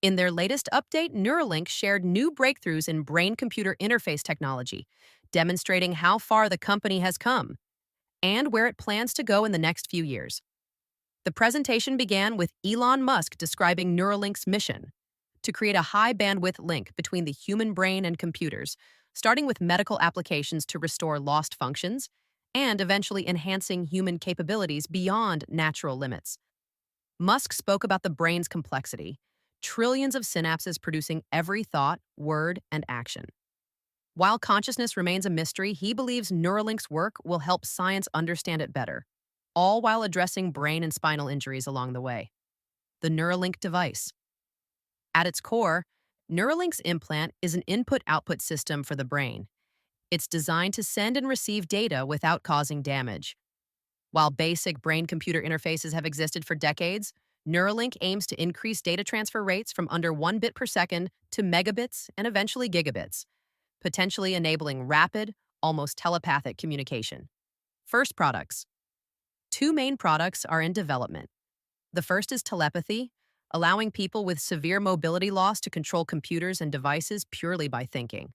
In their latest update, Neuralink shared new breakthroughs in brain-computer interface technology, demonstrating how far the company has come and where it plans to go in the next few years. The presentation began with Elon Musk describing Neuralink's mission to create a high-bandwidth link between the human brain and computers, starting with medical applications to restore lost functions and eventually enhancing human capabilities beyond natural limits. Musk spoke about the brain's complexity, trillions of synapses producing every thought, word, and action. While consciousness remains a mystery, he believes Neuralink's work will help science understand it better, all while addressing brain and spinal injuries along the way. The Neuralink device. At its core, Neuralink's implant is an input-output system for the brain. It's designed to send and receive data without causing damage. While basic brain-computer interfaces have existed for decades, Neuralink aims to increase data transfer rates from under 1 bit per second to megabits and eventually gigabits, potentially enabling rapid, almost telepathic communication. First products. Two main products are in development. The first is telepathy, allowing people with severe mobility loss to control computers and devices purely by thinking.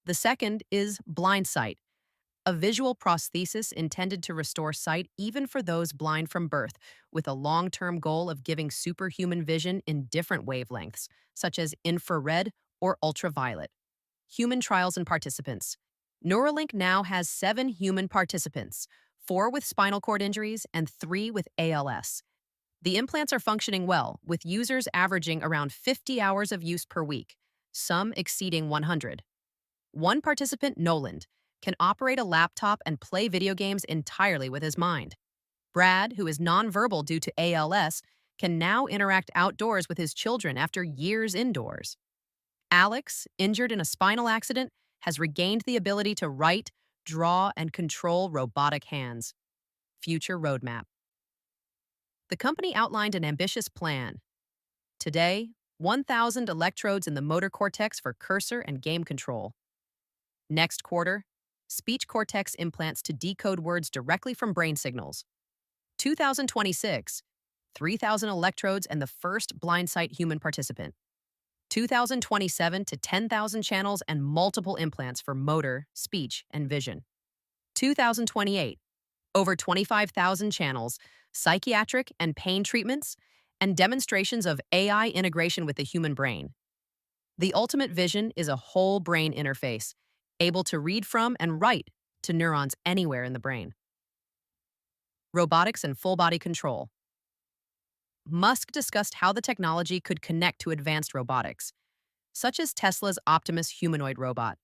The second is blind sight, a visual prosthesis intended to restore sight even for those blind from birth, with a long-term goal of giving superhuman vision in different wavelengths, such as infrared or ultraviolet. Human trials and participants. Neuralink now has 7 human participants, 4 with spinal cord injuries and 3 with ALS. The implants are functioning well, with users averaging around 50 hours of use per week, some exceeding 100. One participant, Noland, can operate a laptop and play video games entirely with his mind. Brad, who is nonverbal due to ALS, can now interact outdoors with his children after years indoors. Alex, injured in a spinal accident, has regained the ability to write, draw, and control robotic hands. Future roadmap. The company outlined an ambitious plan. Today, 1,000 electrodes in the motor cortex for cursor and game control. Next quarter, speech cortex implants to decode words directly from brain signals. 2026, 3,000 electrodes and the first blind sight human participant. 2027 to 10,000 channels and multiple implants for motor, speech, and vision. 2028, over 25,000 channels, psychiatric and pain treatments, and demonstrations of AI integration with the human brain. The ultimate vision is a whole brain interface, able to read from and write to neurons anywhere in the brain. Robotics and full-body control. Musk discussed how the technology could connect to advanced robotics, such as Tesla's Optimus humanoid robot.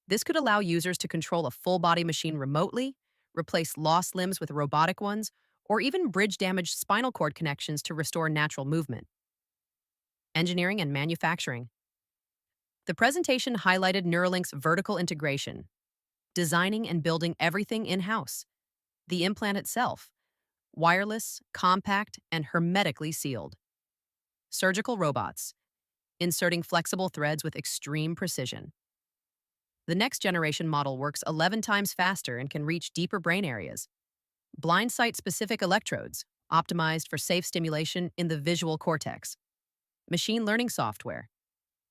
This could allow users to control a full-body machine remotely, replace lost limbs with robotic ones, or even bridge damaged spinal cord connections to restore natural movement. Engineering and manufacturing. The presentation highlighted Neuralink's vertical integration, designing and building everything in-house. The implant itself, wireless, compact, and hermetically sealed. Surgical robots, inserting flexible threads with extreme precision. The next generation model works 11 times faster and can reach deeper brain areas. Blind sight-specific electrodes, optimized for safe stimulation in the visual cortex. Machine learning software,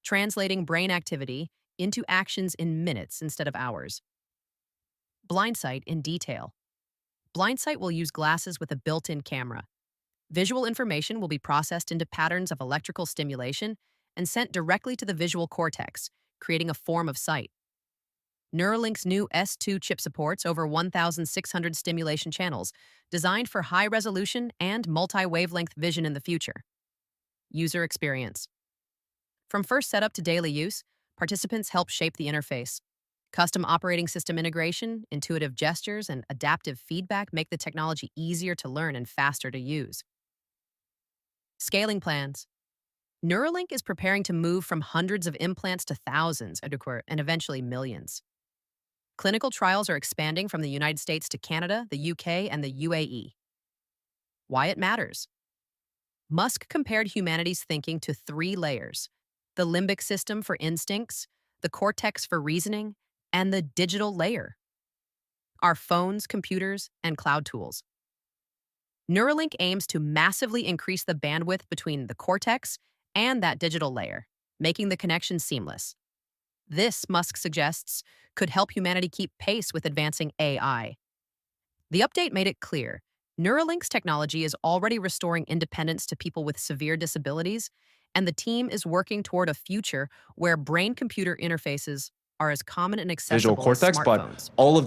translating brain activity into actions in minutes instead of hours. Blind sight in detail. Blind sight will use glasses with a built-in camera. Visual information will be processed into patterns of electrical stimulation and sent directly to the visual cortex, creating a form of sight. Neuralink's new S2 chip supports over 1,600 stimulation channels, designed for high-resolution and multi-wavelength vision in the future. User experience. From first setup to daily use, participants help shape the interface. Custom operating system integration, intuitive gestures, and adaptive feedback make the technology easier to learn and faster to use. Scaling plans. Neuralink is preparing to move from hundreds of implants to thousands, and eventually millions. Clinical trials are expanding from the United States to Canada, the UK, and the UAE. Why it matters. Musk compared humanity's thinking to 3 layers: the limbic system for instincts, the cortex for reasoning, and the digital layer. Our phones, computers, and cloud tools. Neuralink aims to massively increase the bandwidth between the cortex and that digital layer, making the connection seamless. This, Musk suggests, could help humanity keep pace with advancing AI. The update made it clear Neuralink's technology is already restoring independence to people with severe disabilities, and the team is working toward a future where brain computer interfaces are as common and visual accessible as cortex, but smartphones. all of